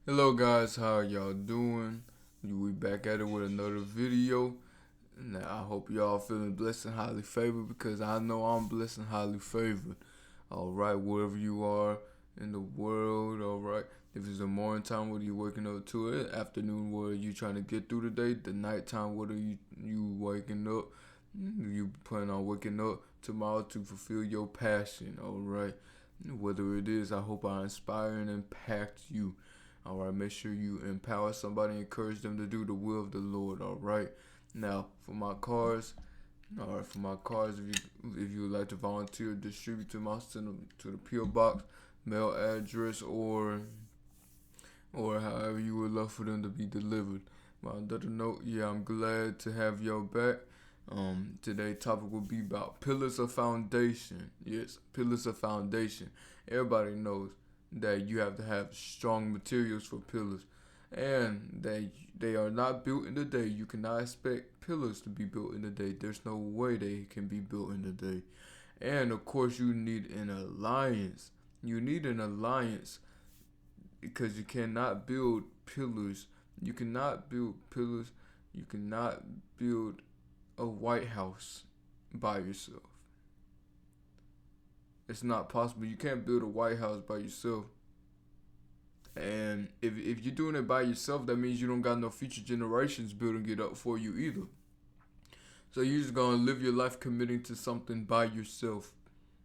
Hello guys, how y'all doing? We back at it with another video. Now I hope y'all feeling blessed and highly favored because I know I'm blessed and highly favored. Alright, wherever you are in the world, alright. If it's the morning time, what are you waking up to it? Afternoon, what are you trying to get through the day? The nighttime, what are you waking up? You plan on waking up tomorrow to fulfill your passion, alright? Whether it is, I hope I inspire and impact you. Alright, make sure you empower somebody, encourage them to do the will of the Lord. Alright. Now for my cars, if you would like to volunteer, distribute to my to the PO box, mail address, or however you would love for them to be delivered. But on another note, yeah, I'm glad to have y'all back. Today's topic will be about pillars of foundation. Yes, pillars of foundation. Everybody knows that you have to have strong materials for pillars, and they are not built in a day. You cannot expect pillars to be built in a day. There's no way they can be built in a day. And of course, you need an alliance. You need an alliance because you cannot build pillars. You cannot build pillars. You cannot build a White House by yourself. It's not possible. You can't build a White House by yourself. And if you're doing it by yourself, that means you don't got no future generations building it up for you either. So you're just gonna live your life committing to something by yourself,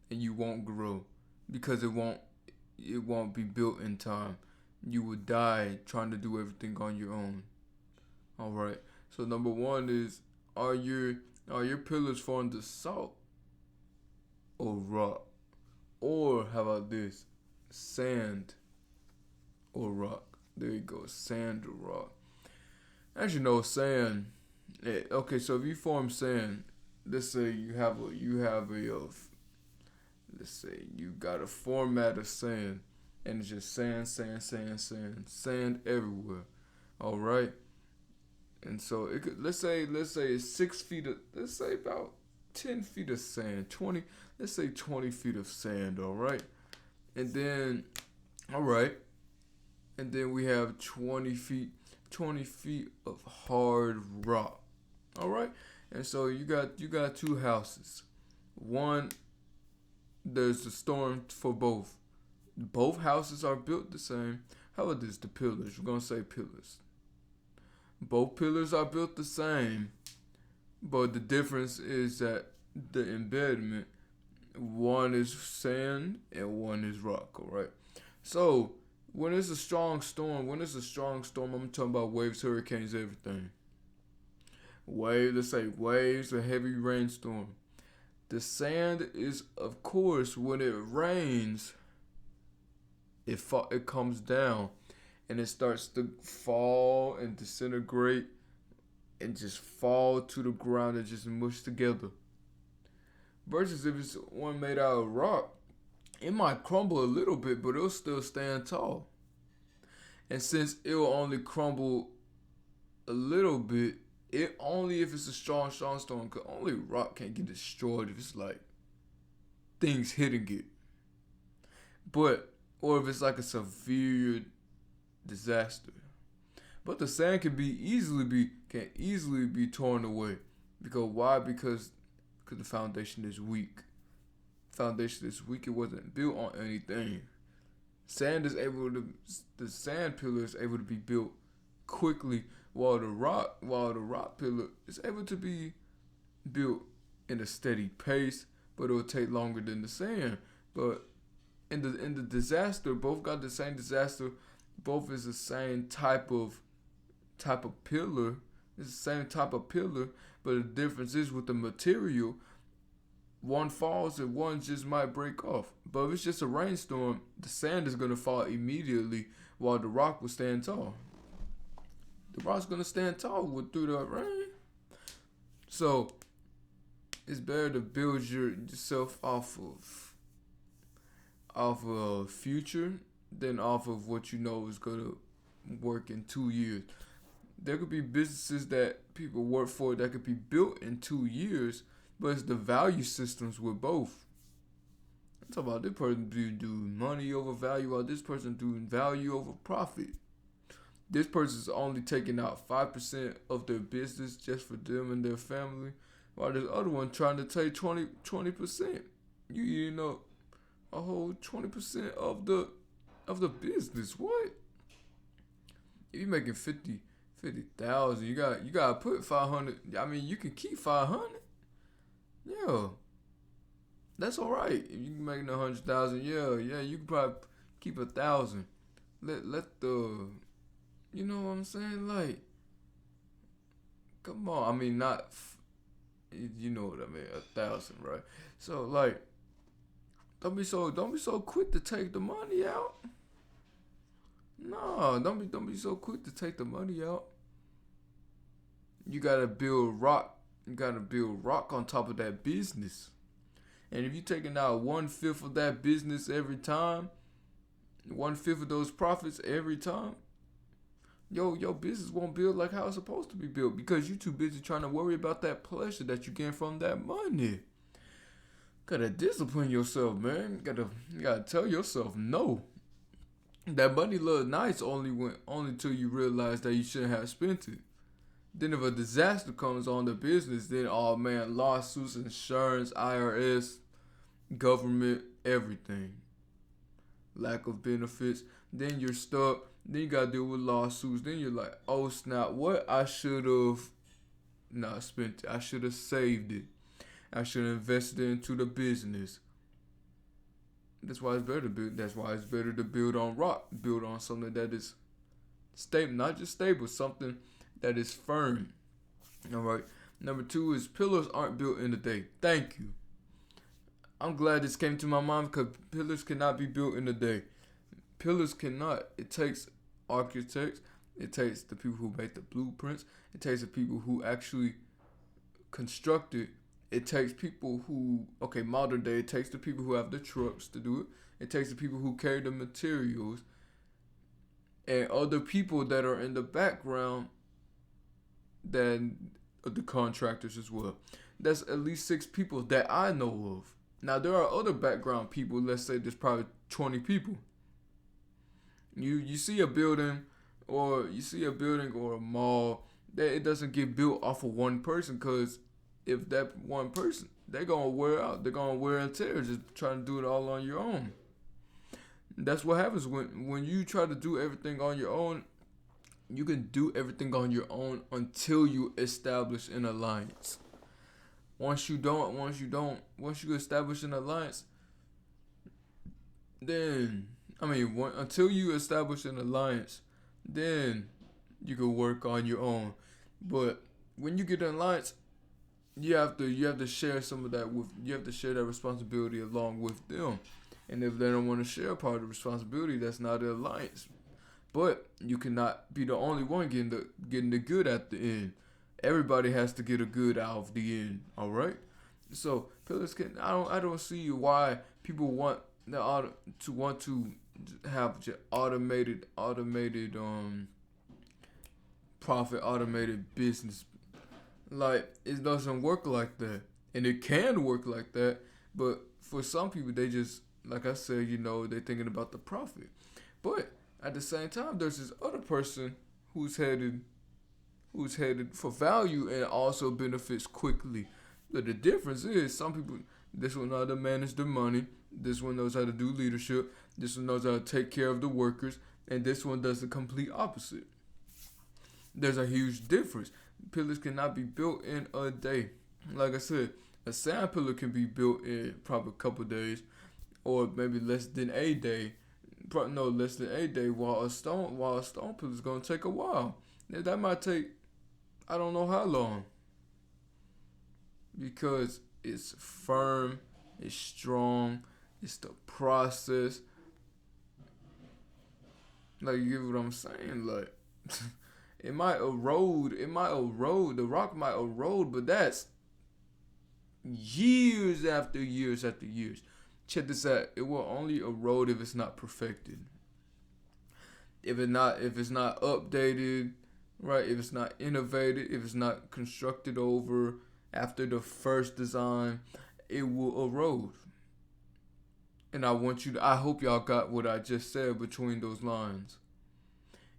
and you won't grow because it won't be built in time. You will die trying to do everything on your own. All right. So number one is, are your pillars formed of salt or rock? Or how about this? Sand or rock. There you go. Sand or rock. As you know, sand. Okay, so if you form sand, let's say let's say you got a format of sand, and it's just sand, sand, sand, sand, sand everywhere. All right, and so it could, let's say it's 6 feet of, let's say about 10 feet of sand, 20, let's say 20 feet of sand. All right, and then all right, and then we have 20 feet of hard rock. All right, and so you got two houses. One, there's a storm for both. Both houses are built the same. How about this? The pillars. We're gonna say pillars. Both pillars are built the same, but the difference is that the embedment, one is sand and one is rock. All right. So when it's a strong storm, I'm talking about waves, hurricanes, everything. Let's say waves, a heavy rainstorm. The sand is, of course, when it rains, it comes down and it starts to fall and disintegrate and just fall to the ground and just mush together. Versus if it's one made out of rock, it might crumble a little bit, but it'll still stand tall. And since it'll only crumble a little bit, it only if it's a strong storm. Cause only rock can get destroyed if it's like things hitting it. But or if it's like a severe disaster. But the sand can easily be torn away. Because why? Because the foundation is weak. Foundation is weak. It wasn't built on anything. Sand is able to the sand pillar is able to be built quickly, while the rock pillar is able to be built in a steady pace, but it'll take longer than the sand. But in the disaster, both got the same disaster. Both is the same type of pillar. It's the same type of pillar, but the difference is with the material. One falls and one just might break off. But if it's just a rainstorm, the sand is gonna fall immediately, while the rock will stand tall. The rock's gonna stand tall through the rain. So it's better to build yourself off of future than off of what you know is gonna work in 2 years. There could be businesses that people work for that could be built in 2 years, but it's the value systems with both. I'm talking about this person doing money over value, while this person doing value over profit. This person's only taking out 5% of their business just for them and their family, while this other one trying to take 20%. You know, a whole 20% of the business. What? If you're making 50,000, you gotta put 500. I mean, you can keep 500. Yeah, that's all right. If you making 100,000, yeah, you can probably keep 1,000. Let the, you know what I'm saying? Like, come on. I mean, not, you know what I mean? 1,000, right? So like, don't be so quick to take the money out. No, don't be so quick to take the money out. You gotta build rock. You gotta build rock on top of that business. And if you're taking out 1/5 of that business every time, 1/5 of those profits every time, your business won't build like how it's supposed to be built because you're too busy trying to worry about that pleasure that you get from that money. Gotta discipline yourself, man. You gotta tell yourself no. That money look nice only till you realize that you shouldn't have spent it. Then if a disaster comes on the business, then oh man, lawsuits, insurance, IRS, government, everything. Lack of benefits. Then you're stuck. Then you gotta deal with lawsuits. Then you're like, oh snap, what I should have not spent it. I should have saved it. I should have invested it into the business. That's why it's better to build. That's why it's better to build on rock. Build on something that is stable, not just stable, something that is firm. All right. Number 2 is pillars aren't built in a day. Thank you. I'm glad this came to my mind because pillars cannot be built in a day. Pillars cannot. It takes architects. It takes the people who make the blueprints. It takes the people who actually construct it. It takes people who, okay, modern day, it takes the people who have the trucks to do it. It takes the people who carry the materials and other people that are in the background than the contractors as well. That's at least 6 people that I know of. Now, there are other background people, let's say there's probably 20 people. You see a building or a mall that it doesn't get built off of one person because if that one person, they're gonna wear out, they're gonna wear and tear just trying to do it all on your own. That's what happens when you try to do everything on your own. You can do everything on your own until you establish an alliance. Once you establish an alliance, then until you establish an alliance, then you can work on your own. But when you get an alliance, you have to share some of that you have to share that responsibility along with them. And if they don't want to share part of the responsibility, that's not an alliance. But you cannot be the only one getting the good at the end. Everybody has to get a good out of the end. All right. So pillars can. I don't see why people want to have automated profit, automated business. Like, it doesn't work like that. And it can work like that, but for some people, they just, like I said, they're thinking about the profit. But at the same time, there's this other person who's headed for value and also benefits quickly. But the difference is some people, this one knows how to manage their money, this one knows how to do leadership, this one knows how to take care of the workers, and this one does the complete opposite. There's a huge difference. Pillars cannot be built in a day. Like I said, a sand pillar can be built in probably a couple days, or maybe less than a day. Less than a day. While a stone pillar is gonna take a while. That might take, I don't know how long, because it's firm, it's strong, it's the process. Like, you get what I'm saying? Like. It might erode, the rock might erode, but that's years after years after years. Check this out, it will only erode if it's not perfected. If it's not updated, right? If it's not innovated, if it's not constructed over after the first design, it will erode. And I hope y'all got what I just said between those lines.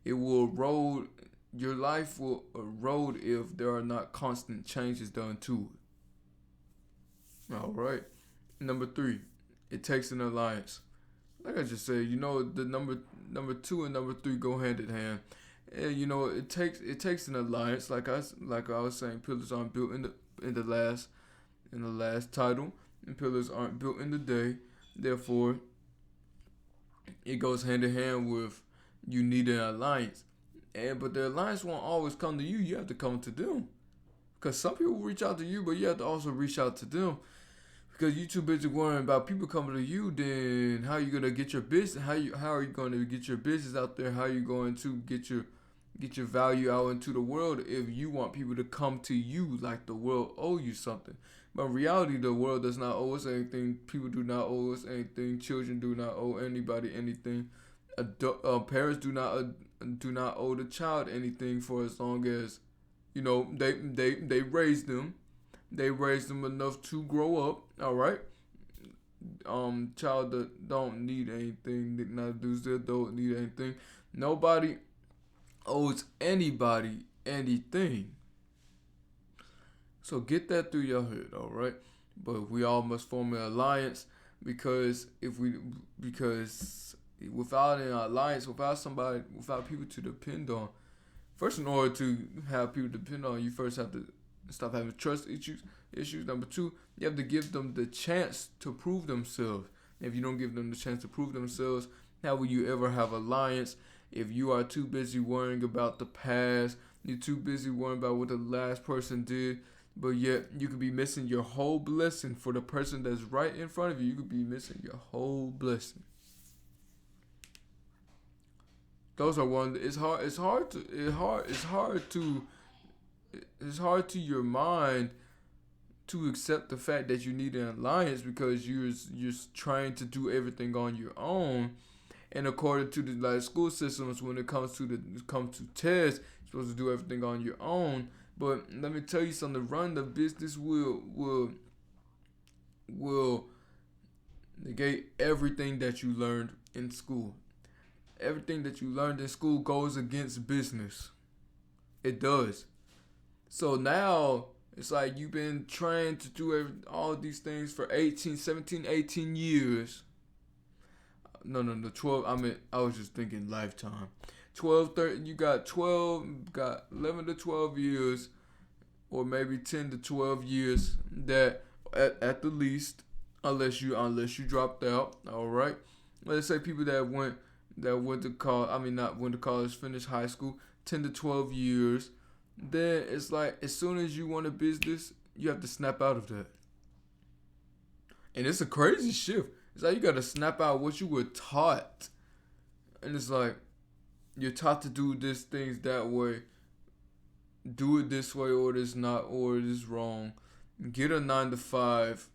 It will erode, your life will erode if there are not constant changes done to it. All right. Number three, it takes an alliance. Like I just said, the number two and number three go hand in hand. And it takes an alliance. Like I was saying, pillars aren't built in the last title, and pillars aren't built in the day. Therefore, it goes hand in hand with you need an alliance. But the alliance won't always come to you. You have to come to them. Because some people reach out to you, but you have to also reach out to them. Because you're too busy worrying about people coming to you, then how are you gonna get your business? How are you gonna get your business out there? How are you going to get your value out into the world if you want people to come to you like the world owe you something? But in reality, the world does not owe us anything. People do not owe us anything. Children do not owe anybody anything. Parents do not owe the child anything for as long as they raised them. They raised them enough to grow up. All right. Child that don't need anything. Not dudes that don't need anything. Nobody owes anybody anything. So get that through your head, all right? But we all must form an alliance because without an alliance, without people to depend on, first, in order to have people depend on you, first have to stop having trust issues. Number two, you have to give them the chance to prove themselves. If you don't give them the chance to prove themselves, how will you ever have alliance? If you are too busy worrying about the past, you're too busy worrying about what the last person did, but yet you could be missing your whole blessing for the person that's right in front of you. You could be missing your whole blessing. Those are one. It's hard to your mind to accept the fact that you need an alliance because you're trying to do everything on your own. And according to the school systems, when it comes to tests, you're supposed to do everything on your own. But let me tell you something: run the business will negate everything that you learned in school. Everything that you learned in school goes against business. It does. So now it's like you've been trained to do all these things for 17, 18 years. No, 12. I was just thinking lifetime. 12, 13, you got 11 to 12 years, or maybe 10 to 12 years that at the least, unless you dropped out. All right. Let's say people that went to college. Not went to college, finished high school, 10 to 12 years. Then it's like as soon as you want a business, you have to snap out of that. And it's a crazy shift. It's like you got to snap out what you were taught. And it's like you're taught to do these things that way. Do it this way or it is not, or it is wrong. Get a 9 to 5.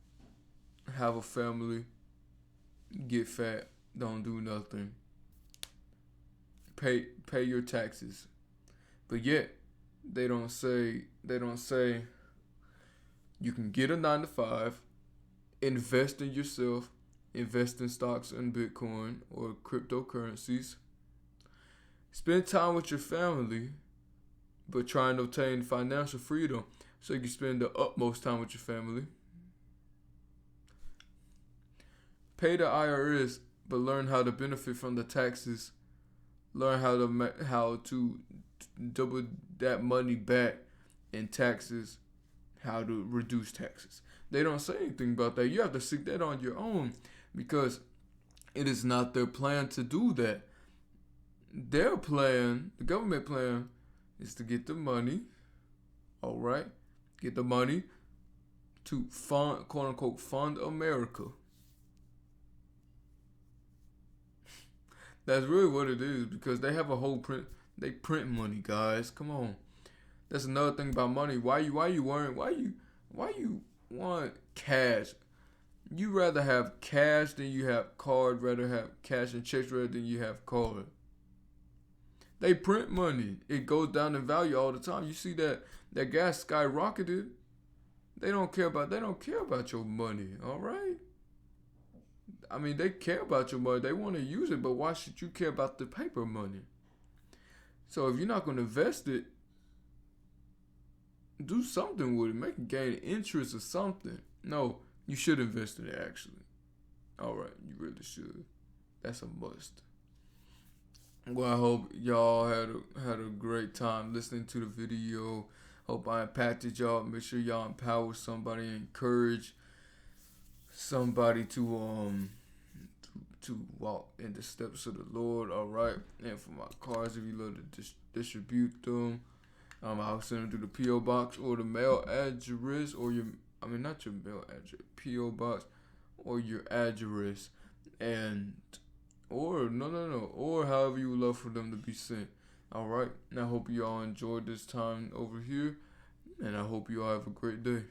Have a family. Get fat. Don't do nothing. Pay your taxes. But yet they don't say you can get a 9 to 5, invest in yourself, invest in stocks and Bitcoin or cryptocurrencies. Spend time with your family, but try and obtain financial freedom so you can spend the utmost time with your family. Pay the IRS, but learn how to benefit from the taxes. Learn how to double that money back in taxes, how to reduce taxes. They don't say anything about that. You have to seek that on your own because it is not their plan to do that. Their plan, the government plan, is to get the money, all right? Get the money to fund, quote unquote, fund America. That's really what it is because they have a whole they print money, guys. Come on. That's another thing about money. Why you worrying? Why you want cash? You rather have cash than you have card, rather have cash and checks rather than you have card. They print money. It goes down in value all the time. You see that gas skyrocketed. They don't care about your money, all right? They care about your money. They want to use it, but why should you care about the paper money? So if you're not gonna invest it, do something with it. Make it gain interest or something. No, you should invest in it actually. Alright, you really should. That's a must. Well, I hope y'all had a great time listening to the video. Hope I impacted y'all. Make sure y'all empower somebody, encourage somebody to walk in the steps of the Lord. All right, and for my cards, if you love to distribute them, I'll send them to the PO box or the mail address, or not your mail address, PO box, or your address, and or no, or however you would love for them to be sent. All right, and I hope you all enjoyed this time over here, and I hope you all have a great day.